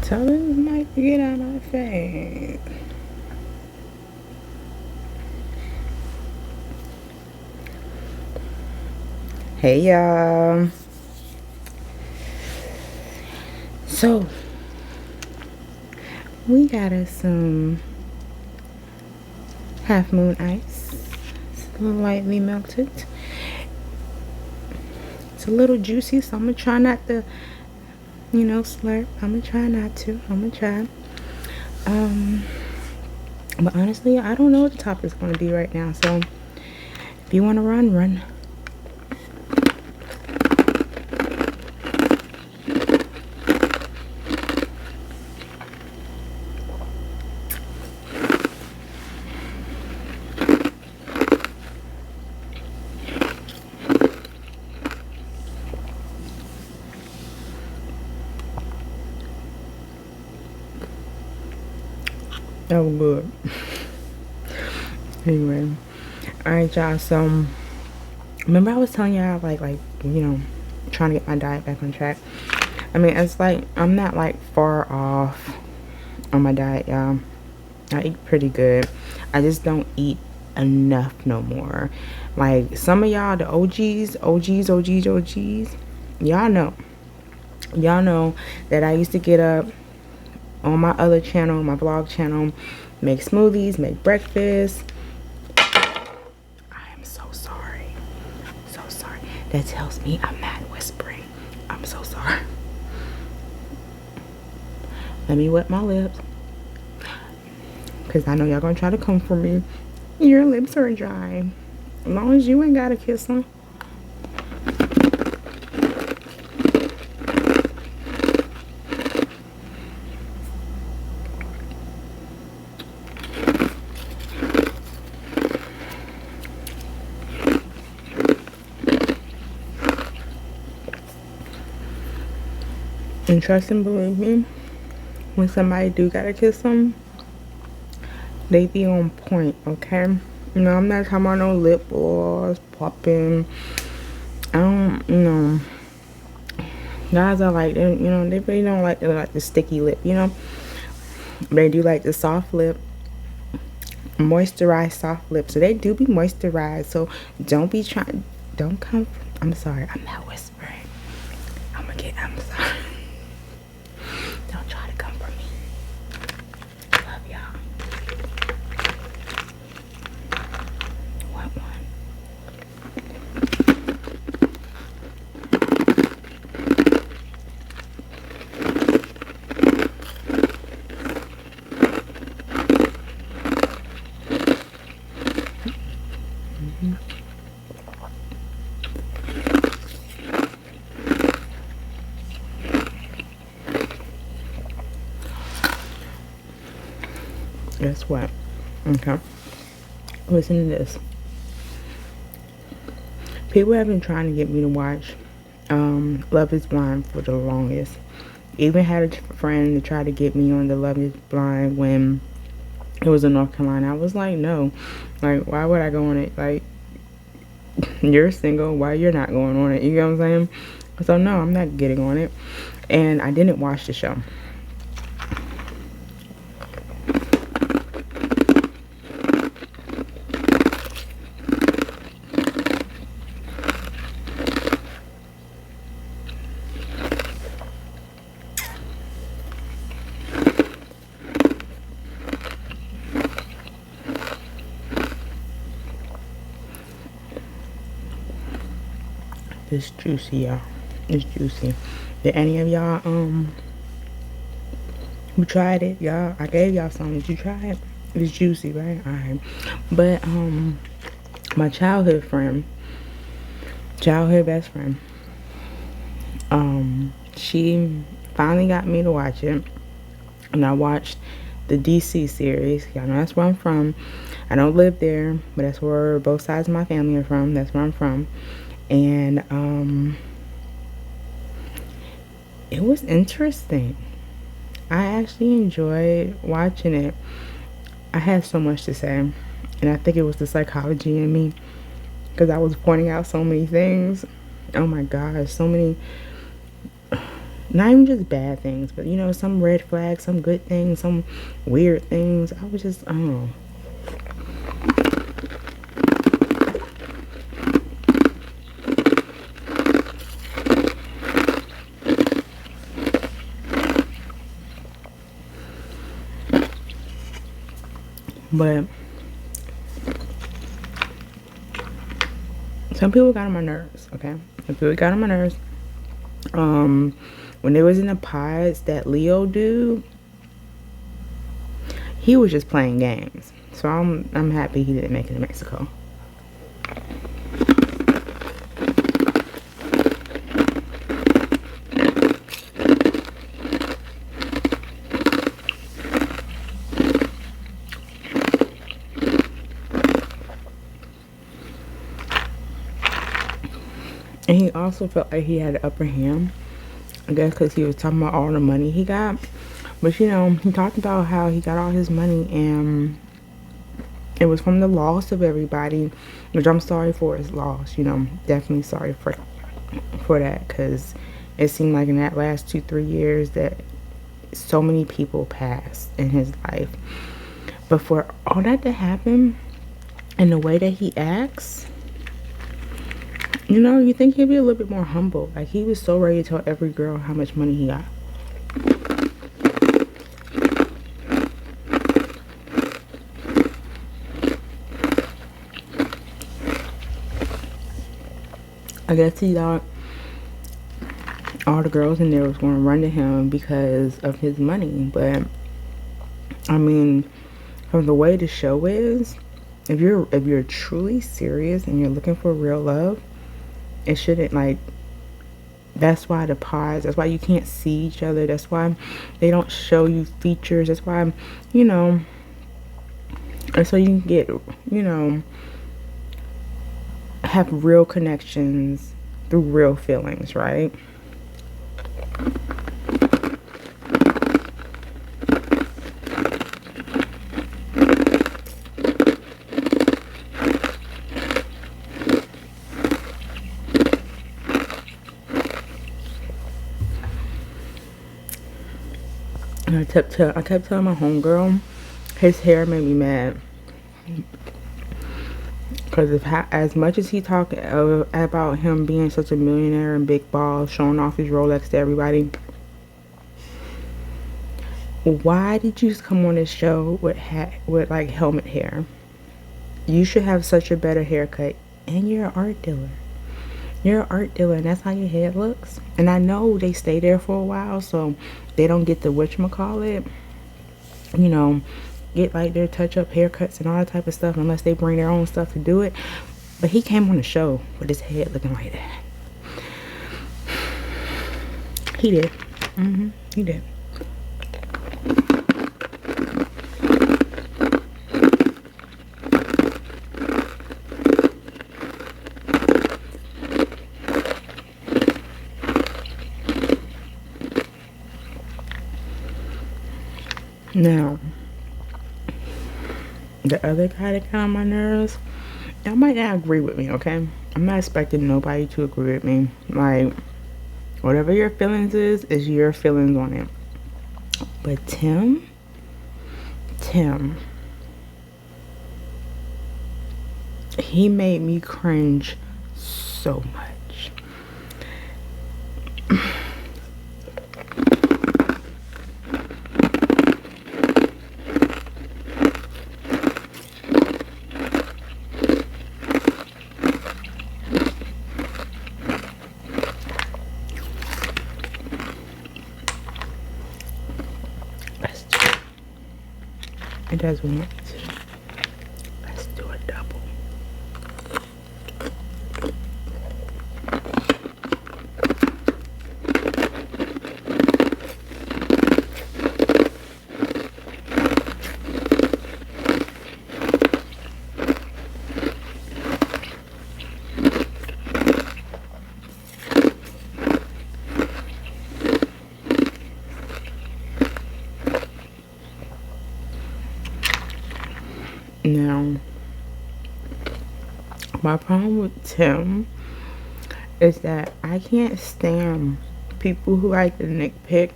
Tell this mic to get out of my face. Hey y'all. So we got us some half moon ice. It's lightly melted. It's a little juicy, so I'm gonna try not to, slurp. I'm gonna try not to. I'm gonna try. But honestly, I don't know what the top is gonna be right now. So if you wanna run, run. That was good. Anyway, alright y'all, so remember I was telling y'all like trying to get my diet back on track. I mean, it's like I'm not like far off on my diet, y'all. I eat pretty good. I just don't eat enough no more. Like some of y'all, the OGs, y'all know that I used to get up on my other channel, my vlog channel, make smoothies, make breakfast. I am so sorry. So sorry. That tells me I'm not whispering. I'm so sorry. Let me wet my lips. Because I know y'all gonna try to come for me. Your lips are dry. As long as you ain't gotta kiss them. And trust and believe me, when somebody do gotta kiss them, they be on point, okay? I'm not talking about no lip gloss, popping. I don't, guys are like, they really don't like the sticky lip, They do like the soft lip, moisturized soft lip. So they do be moisturized. So don't come. I'm sorry, I'm not whispering. I'm sorry. Don't try to come for me. Love y'all. Want one? Guess what? Okay. Listen to this. People have been trying to get me to watch Love is Blind for the longest. Even had a friend to try to get me on the Love is Blind when it was in North Carolina. I was like, no. Like, why would I go on it? Like, you're single. Why you're not going on it? You know what I'm saying? So, no, I'm not getting on it. And I didn't watch the show. It's juicy, y'all. It's juicy. Did any of y'all who tried it, y'all? I gave y'all some. Did you try it? It's juicy, right? Alright. But my childhood best friend, she finally got me to watch it, and I watched the DC series. Y'all know that's where I'm from. I don't live there, but that's where both sides of my family are from. That's where I'm from. And it was interesting. I actually enjoyed watching it. I had so much to say, and I think it was the psychology in me, because I was pointing out so many things. Oh my gosh, so many Not even just bad things, but you know, some red flags, some good things, some weird things. I was just, I don't know. But some people got on my nerves, okay? Some people got on my nerves. When they was in the pods, that Leo dude, he was just playing games. So I'm happy he didn't make it to Mexico. And he also felt like he had the upper hand. I guess because he was talking about all the money he got. But, you know, he talked about how he got all his money and it was from the loss of everybody. Which I'm sorry for his loss. You know, definitely sorry for that. Because it seemed like in that last 2-3 years that so many people passed in his life. But for all that to happen and the way that he acts, you know, you think he'd be a little bit more humble. Like, he was so ready to tell every girl how much money he got. I guess he thought all the girls in there was going to run to him because of his money. But, I mean, from the way the show is, if you're truly serious and you're looking for real love, it shouldn't, like, that's why the pods, that's why you can't see each other, that's why they don't show you features, that's why, you know, and so you can get, you know, have real connections through real feelings, right? And I kept telling my homegirl, his hair made me mad. Because as much as he talked about him being such a millionaire and big balls, showing off his Rolex to everybody, why did you just come on this show with like helmet hair? You should have such a better haircut, and you're an art dealer. You're an art dealer, and that's how your head looks. And I know they stay there for a while, so they don't get the whatchamacallit, you know, get like their touch-up haircuts and all that type of stuff unless they bring their own stuff to do it. But he came on the show with his head looking like that. He did. He did. Now, the other guy that got on my nerves, y'all might not agree with me, okay? I'm not expecting nobody to agree with me. Like, whatever your feelings is your feelings on it. But Tim, he made me cringe so much. It does want to. Let's do a double. Now, my problem with Tim is that I can't stand people who like to nitpick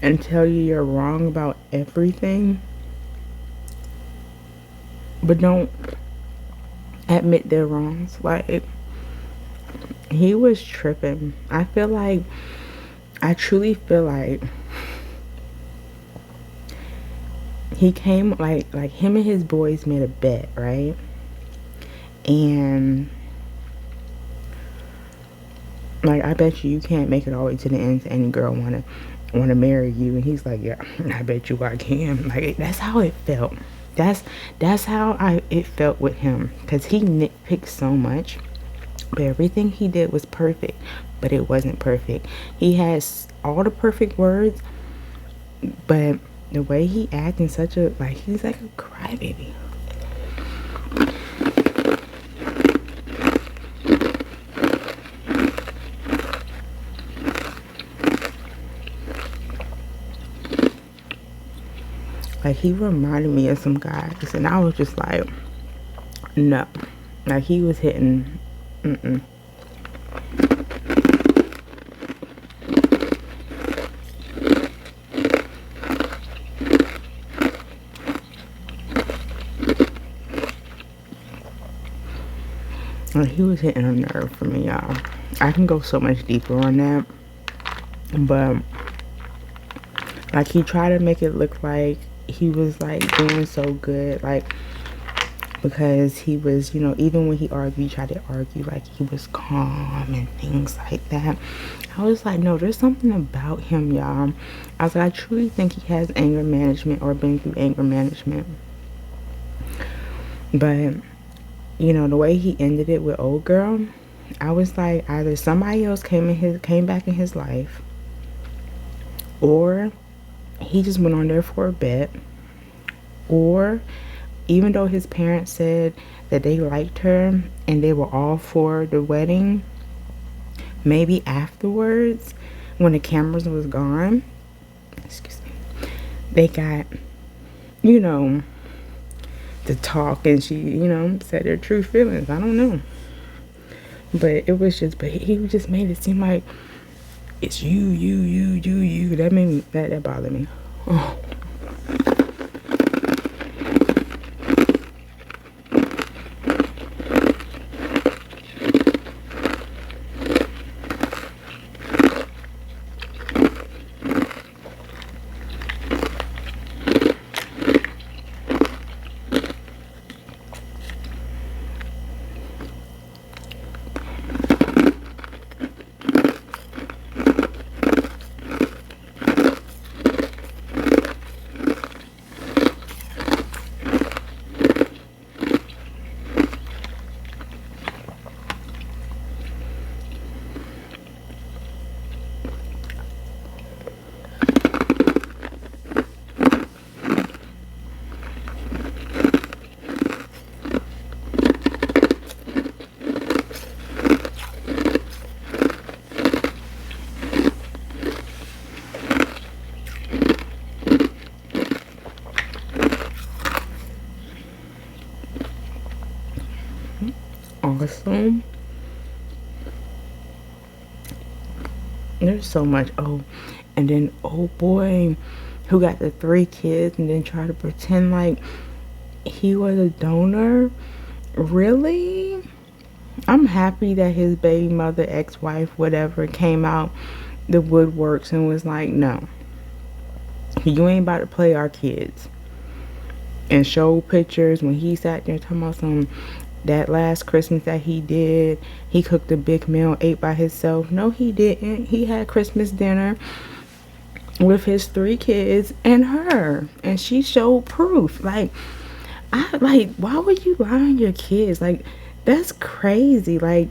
and tell you you're wrong about everything, but don't admit their wrongs. Like, he was tripping. I truly feel like he came, like him and his boys made a bet, right? And like, I bet you can't make it all the way to the end to any girl wanna marry you. And he's like, yeah, I bet you I can. Like, that's how it felt. That's how it felt with him, because he nitpicked so much, but everything he did was perfect, but it wasn't perfect. He has all the perfect words, but the way he acts in such a, like, he's like a crybaby. Like, he reminded me of some guys, and I was just like, no. Like, he was hitting, like, he was hitting a nerve for me, y'all. I can go so much deeper on that, but like, he tried to make it look like he was like doing so good, like, because he was, you know, even when he argued, he tried to argue like he was calm and things like that. I was like, no, there's something about him, y'all. I was like, I truly think he has anger management or been through anger management. But, you know, the way he ended it with old girl, I was like, either somebody else came back in his life, or he just went on there for a bet, or even though his parents said that they liked her and they were all for the wedding, maybe afterwards, when the cameras was gone, excuse me, they got, you know, to talk, and she, you know, said their true feelings. I don't know, but it was just, but he just made it seem like it's you. That made me, that bothered me. Oh. Awesome. There's so much. Oh, and then old boy who got the 3 kids and then tried to pretend like he was a donor. Really? I'm happy that his baby mother, ex-wife, whatever, came out the woodworks and was like, no, you ain't about to play our kids. And showed pictures when he sat there talking about some, that last Christmas that he did, he cooked a big meal, ate by himself. No, he didn't. He had Christmas dinner with his 3 kids and her, and she showed proof. Like, why would you lie on your kids? Like, that's crazy. Like,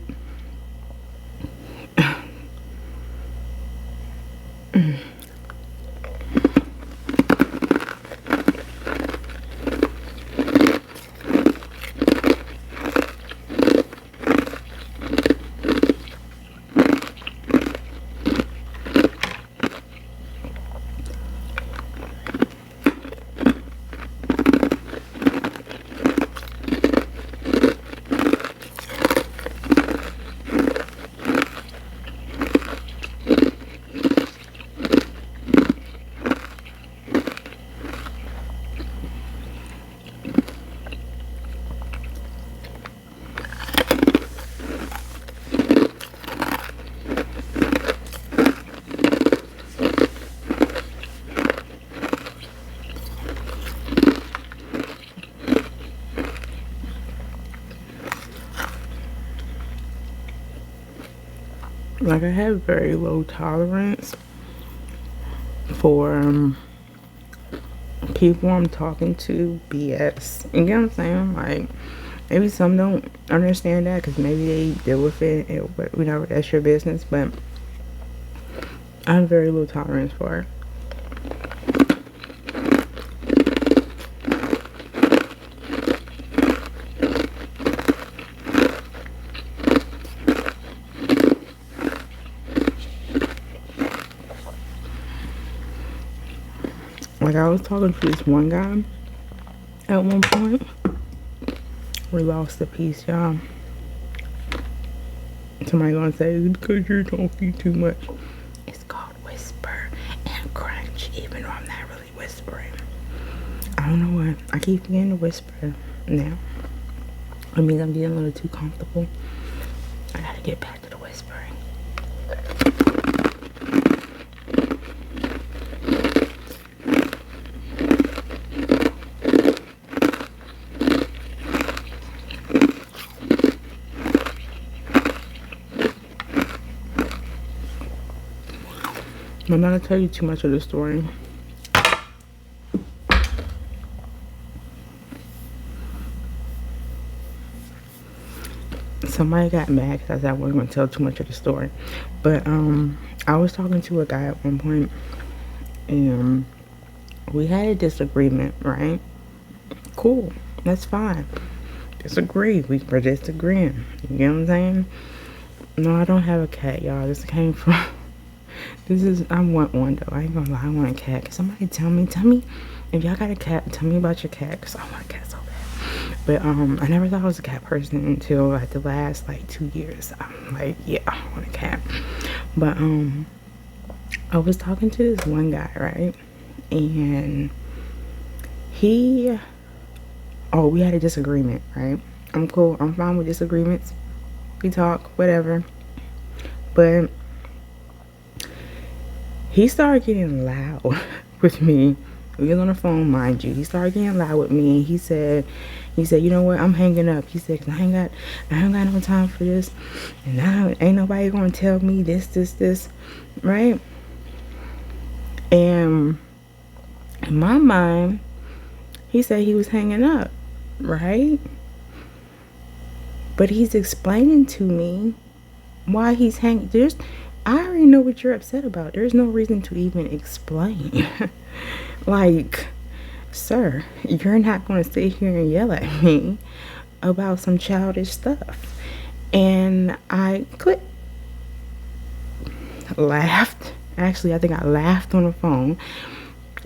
Like, I have very low tolerance for people I'm talking to BS. You get what I'm saying? Like, maybe some don't understand that because maybe they deal with it, that's your business. But I have very low tolerance for it. Like, I was talking to this one guy at one point. We lost a piece, y'all. Somebody gonna say it's because you're talking too much. It's called whisper and crunch, even though I'm not really whispering. I don't know what. I keep getting to whisper now. I mean, I'm getting a little too comfortable. I gotta get back to the whispering. I'm not gonna tell you too much of the story. Somebody got mad because I said I wasn't gonna tell too much of the story. But I was talking to a guy at one point, and we had a disagreement, right? Cool, that's fine. Disagree. We're disagreeing. You get what I'm saying? No, I don't have a cat, y'all. This came from I want one though. I ain't gonna lie, I want a cat. Can somebody tell me if y'all got a cat, tell me about your cat, because I want a cat so bad. But I never thought I was a cat person until like the last like 2 years. I'm like, yeah, I want a cat. But I was talking to this one guy, right? And we had a disagreement, right? I'm cool, I'm fine with disagreements. We talk, whatever. But he started getting loud with me. We was on the phone, mind you. He started getting loud with me, and he said, you know what, I'm hanging up. He said, 'cause I ain't got no time for this, and ain't nobody gonna tell me this, right? And in my mind, he said he was hanging up, right? But he's explaining to me why he's hanging. I already know what you're upset about. There's no reason to even explain. Like, sir, you're not going to sit here and yell at me about some childish stuff. And I laughed. Actually, I think I laughed on the phone,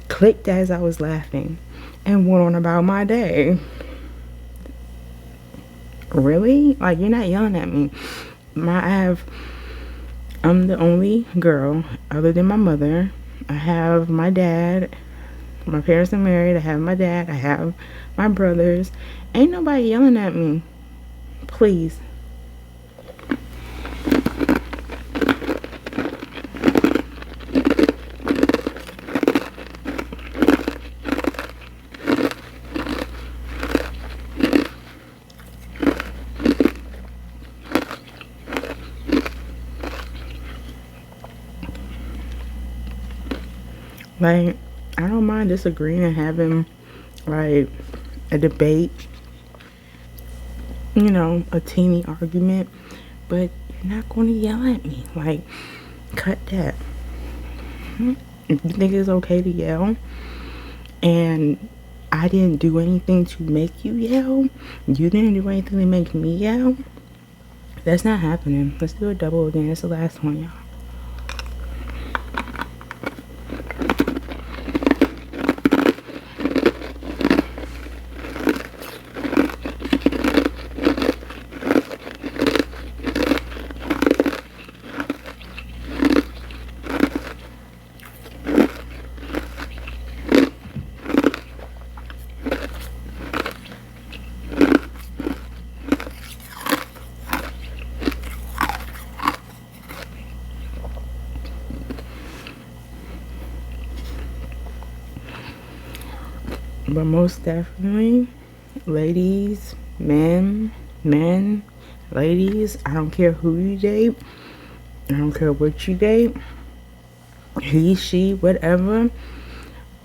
clicked as I was laughing, and went on about my day. Really? Like, you're not yelling at me. I'm the only girl other than my mother. I have my dad. My parents are married. I have my dad. I have my brothers. Ain't nobody yelling at me. Please. Like, I don't mind disagreeing and having, like, a debate, you know, a teeny argument, but you're not going to yell at me. Like, cut that. If you think it's okay to yell, and I didn't do anything to make you yell, you didn't do anything to make me yell, that's not happening. Let's do a double again. It's the last one, y'all. But most definitely, ladies, men, ladies, I don't care who you date. I don't care what you date, he, she, whatever.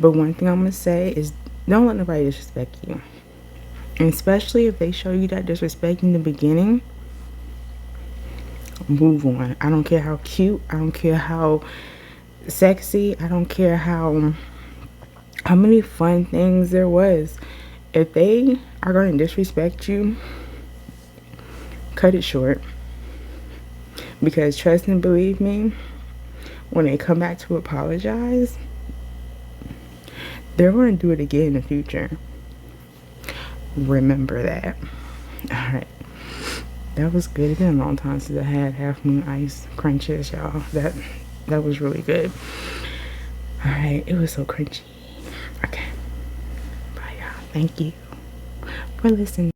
But one thing I'm gonna say is don't let nobody disrespect you. And especially if they show you that disrespect in the beginning, move on. I don't care how cute, I don't care how sexy, I don't care how many fun things there was. If they are going to disrespect you, cut it short. Because trust and believe me, when they come back to apologize, they're going to do it again in the future. Remember that. Alright. That was good. It's been a long time since I had Half Moon Ice crunches, y'all. That was really good. Alright, it was so crunchy. Okay. Bye, y'all. Thank you for listening.